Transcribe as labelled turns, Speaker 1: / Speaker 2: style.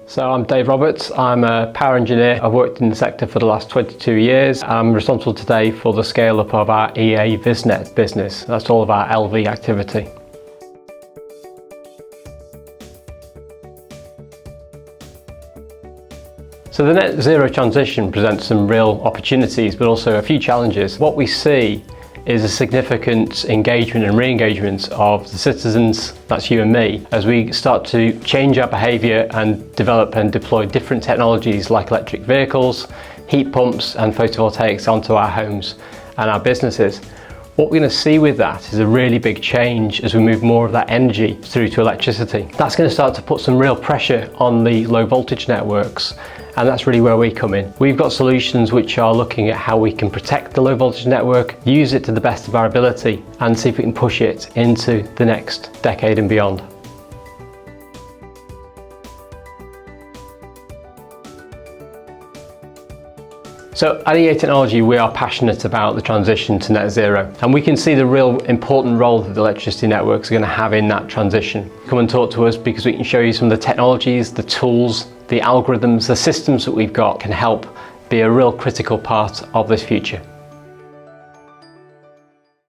Speaker 1: So I'm Dave Roberts, I'm a power engineer. I've worked in the sector for the last 22 years. I'm responsible today for the scale up of our EA VisNet business. That's all of our LV activity. So the net zero transition presents some real opportunities, but also a few challenges. What we see is a significant engagement and re-engagement of the citizens, that's you and me, as we start to change our behaviour and develop and deploy different technologies like electric vehicles, heat pumps and photovoltaics onto our homes and our businesses. What we're going to see with that is a really big change as we move more of that energy through to electricity. That's going to start to put some real pressure on the low voltage networks, and that's really where we come in. We've got solutions which are looking at how we can protect the low voltage network, use it to the best of our ability, and see if we can push it into the next decade and beyond. So at EA Technology, we are passionate about the transition to net zero, and we can see the real important role that the electricity networks are going to have in that transition. Come and talk to us because we can show you some of the technologies, the tools, the algorithms, the systems that we've got can help be a real critical part of this future.